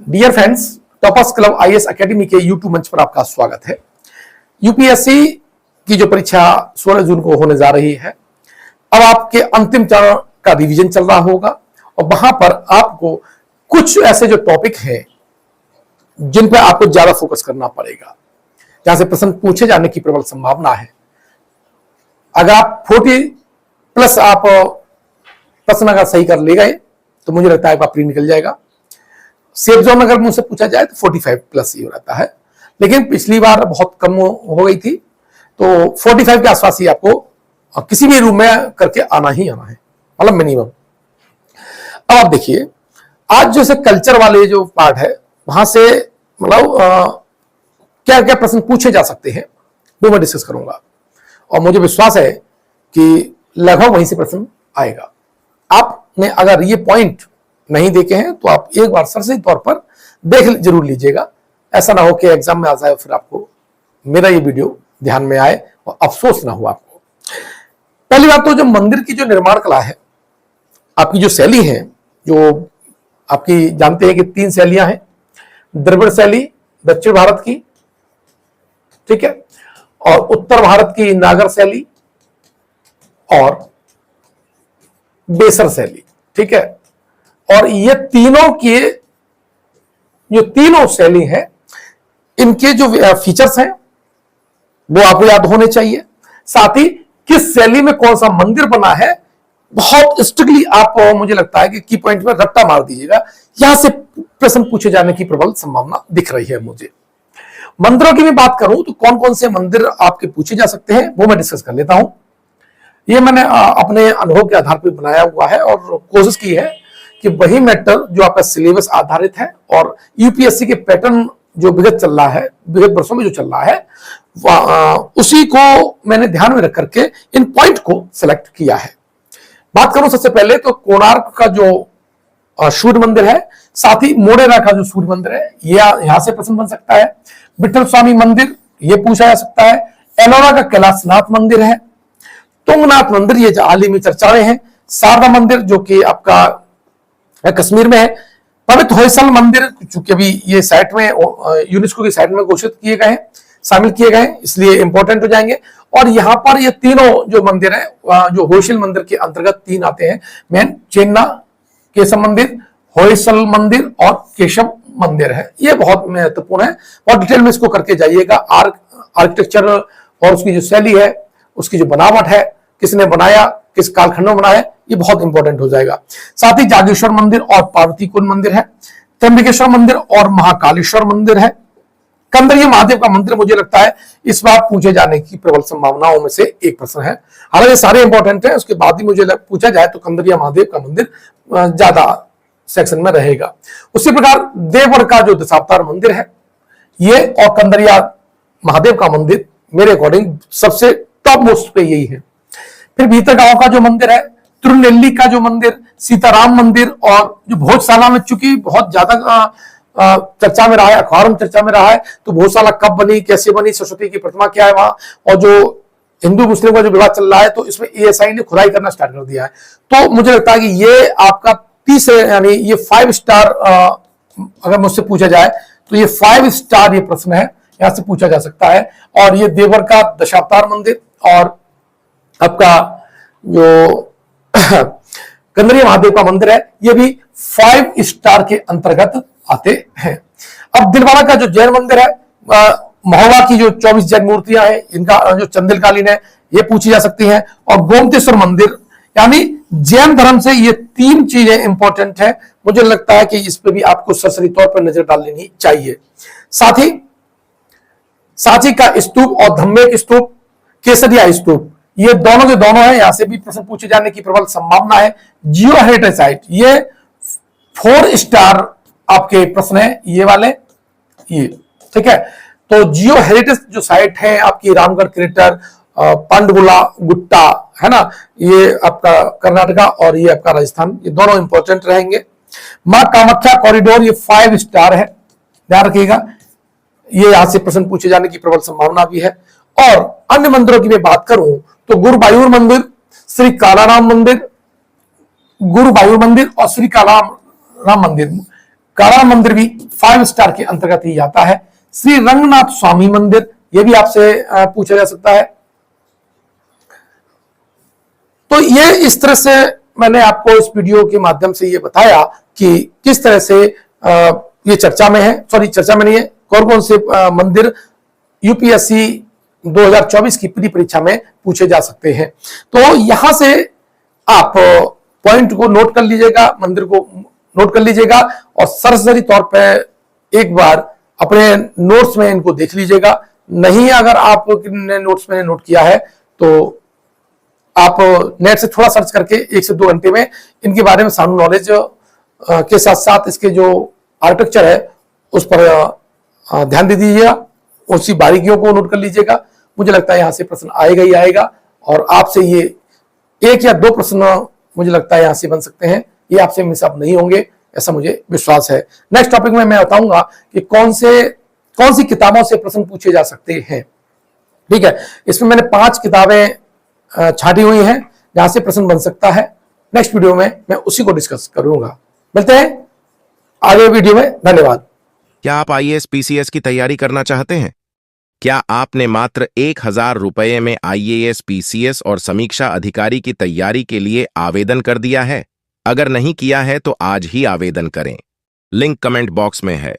Dear friends, toppers club IAS academy के YouTube मंच पर आपका स्वागत है। यूपीएससी की जो परीक्षा 16 जून को होने जा रही है, अब आपके अंतिम चरण का रिवीजन चल रहा होगा और वहां पर आपको कुछ ऐसे जो टॉपिक हैं जिन पर आपको ज्यादा फोकस करना पड़ेगा, जहां से प्रश्न पूछे जाने की प्रबल संभावना है। अगर आप 40+ आप प्रश्न अगर सही कर ले गए तो मुझे लगता है आपका प्री निकल जाएगा। सेफ जोन अगर मुझसे पूछा जाए तो 45+ ही रहता है, लेकिन पिछली बार बहुत कम हो गई थी, तो 45 के आसपास ही आपको किसी भी रूम में करके आना ही आना है, मतलब मिनिमम। अब आप देखिए, आज जैसे कल्चर वाले जो पार्ट है वहां से मतलब क्या क्या प्रश्न पूछे जा सकते हैं वो मैं डिस्कस करूंगा और मुझे विश्वास है कि लगभग वहीं से प्रश्न आएगा। आपने अगर ये पॉइंट नहीं देखे हैं तो आप एक बार सरसरी तौर पर देख जरूर लीजिएगा। ऐसा ना हो कि एग्जाम में आ जाए फिर आपको मेरा ये वीडियो ध्यान में आए और अफसोस ना हो आपको। पहली बात तो जो मंदिर की जो निर्माण कला है, आपकी जो शैली है, जो आपकी जानते हैं कि 3 शैलियां हैं, द्रविड़ शैली दक्षिण भारत की, ठीक है, और उत्तर भारत की नागर शैली और बेसर शैली, ठीक है। और ये तीनों के जो तीनों शैली है, इनके जो फीचर्स हैं वो आपको याद होने चाहिए। साथ ही किस शैली में कौन सा मंदिर बना है, बहुत स्ट्रिक्टली आप मुझे लगता है कि की पॉइंट में रट्टा मार दीजिएगा। यहां से प्रश्न पूछे जाने की प्रबल संभावना दिख रही है मुझे। मंदिरों की मैं बात करूं तो कौन कौन से मंदिर आपके पूछे जा सकते हैं वो मैं डिस्कस कर लेता हूं। ये मैंने अपने अनुभव के आधार पर बनाया हुआ है और कोशिश की है कि वही मैटर जो आपका सिलेबस आधारित है और यूपीएससी के पैटर्न जो विगत चल रहा है, विगत वर्षों में जो चल रहा है, उसी को मैंने ध्यान में रख करके इन पॉइंट को सिलेक्ट किया है। बात करूं सबसे पहले तो कोणार्क का जो सूर्य मंदिर है, साथ ही मोढेरा का जो सूर्य मंदिर है, ये यहां से प्रश्न बन सकता है। विठल स्वामी मंदिर ये पूछा जा सकता है। एलोरा का कैलाशनाथ मंदिर है। तुंगनाथ मंदिर ये हाल ही में चर्चा में है। शारदा मंदिर जो कि आपका कश्मीर में है। पवित्र होयसल मंदिर चूंकि अभी ये साइट में यूनेस्को की साइट में घोषित किए गए हैं, शामिल किए गए हैं, इसलिए इंपॉर्टेंट हो जाएंगे। और यहाँ पर ये तीनों जो मंदिर है, जो होयसल मंदिर के अंतर्गत 3 आते हैं मेन, चेन्ना केशव मंदिर, होयसल मंदिर और केशव मंदिर है। ये बहुत महत्वपूर्ण है, बहुत डिटेल में इसको करके जाइएगा। आर्किटेक्चर और उसकी जो शैली है, उसकी जो बनावट है, किसने बनाया, किस कालखंड में बना है, ये बहुत इंपॉर्टेंट हो जाएगा। साथ ही जागेश्वर मंदिर और पार्वती कुंड मंदिर है। त्र्यंबकेश्वर मंदिर और महाकालेश्वर मंदिर है। कंदरिया महादेव का मंदिर मुझे लगता है इस बार पूछे जाने की प्रबल संभावनाओं में से एक प्रश्न है। हालांकि सारे इंपॉर्टेंट है, उसके बाद ही मुझे पूछा जाए तो कंदरिया महादेव का मंदिर ज्यादा सेक्शन में रहेगा। उसी प्रकार देवगढ़ का जो दशावतार मंदिर है, ये और कंदरिया महादेव का मंदिर मेरे अकॉर्डिंग सबसे टॉप मोस्ट पे यही है। फिर भीतरगांव का जो मंदिर है, तिरुनेल्ली का जो मंदिर, सीताराम मंदिर और जो भोजशाला में चूंकि बहुत ज्यादा चर्चा में रहा है, अखबारों में चर्चा में रहा है, तो भोजशाला कब बनी, कैसे बनी, सरस्वती की प्रतिमा क्या है वहां, और जो हिंदू मुस्लिम का जो विवाद चल रहा है तो इसमें एएसआई ने खुदाई करना स्टार्ट कर दिया है। तो मुझे लगता है कि ये आपका तीसरे यानी ये 5 स्टार अगर मुझसे पूछा जाए तो ये 5 स्टार ये प्रश्न है, यहां से पूछा जा सकता है। और ये देवगढ़ का दशावतार मंदिर और आपका जो कंदरिया महादेव का मंदिर है, ये भी 5 स्टार के अंतर्गत आते हैं। अब दिलवाड़ा का जो जैन मंदिर है, महोबा की जो 24 जैन मूर्तियां हैं, इनका जो चंदेलकालीन है, ये पूछी जा सकती हैं। और गोमतेश्वर मंदिर, यानी जैन धर्म से ये 3 चीजें इंपॉर्टेंट है। मुझे लगता है कि इस पे भी आपको सरसरी तौर पर नजर डाल लेनी चाहिए। साथ ही सांची का स्तूप और धम्मेक स्तूप, केसरिया स्तूप, ये दोनों के दोनों है, यहां से भी प्रश्न पूछे जाने की प्रबल संभावना है। जियो हेरिटेज साइट, ये 4 स्टार आपके प्रश्न है, ये वाले, ये ठीक है। तो जियो हेरिटेज जो साइट है आपकी रामगढ़ क्रेटर, पांडुगुला गुट्टा है ना, ये आपका कर्नाटका और ये आपका राजस्थान, ये दोनों इंपॉर्टेंट रहेंगे। मां कामाख्या कॉरिडोर, ये 5 स्टार है, ध्यान रखिएगा। ये यहां से प्रश्न पूछे जाने की प्रबल संभावना भी है। और अन्य मंदिरों की मैं बात करूं तो गुरुवायूर मंदिर, श्री कालाराम मंदिर, गुरुवायूर मंदिर और श्री कालाराम मंदिर, काड़ा मंदिर भी 5 स्टार के अंतर्गत ही आता है। श्री रंगनाथ स्वामी मंदिर, यह भी आपसे पूछा जा सकता है। तो ये इस तरह से मैंने आपको इस वीडियो के माध्यम से ये बताया कि किस तरह से ये चर्चा में है, चर्चा में नहीं है, कौन कौन से मंदिर यूपीएससी 2024 की प्री परीक्षा में पूछे जा सकते हैं। तो यहां से आप पॉइंट को नोट कर लीजिएगा, मंदिर को नोट कर लीजिएगा और सरसरी तौर पे एक बार अपने नोट्स में इनको देख लीजिएगा। नहीं अगर आपने नोट्स में नोट किया है तो आप नेट से थोड़ा सर्च करके 1 से 2 घंटे में इनके बारे में साउंड नॉलेज के साथ साथ इसके जो आर्किटेक्चर है उस पर ध्यान दे दीजिएगा, उसी बारीकियों को नोट कर लीजिएगा। मुझे लगता है यहां से प्रश्न आएगा ही आएगा और आपसे ये 1 या 2 प्रश्न मुझे लगता है यहां से बन सकते हैं, ये आपसे मिस अप नहीं होंगे, ऐसा मुझे विश्वास है। नेक्स्ट टॉपिक में मैं बताऊंगा कि कौन सी किताबों से प्रश्न पूछे जा सकते हैं। ठीक है, इसमें मैंने 5 किताबें छांटी हुई हैं जहां से प्रश्न बन सकता है। नेक्स्ट वीडियो में मैं उसी को डिस्कस करूंगा। मिलते हैं आगे वीडियो में, धन्यवाद। क्या आप आईएएस पीसीएस की तैयारी करना चाहते हैं? क्या आपने मात्र 1000 रुपये में आईएएस पीसीएस और समीक्षा अधिकारी की तैयारी के लिए आवेदन कर दिया है? अगर नहीं किया है तो आज ही आवेदन करें, लिंक कमेंट बॉक्स में है।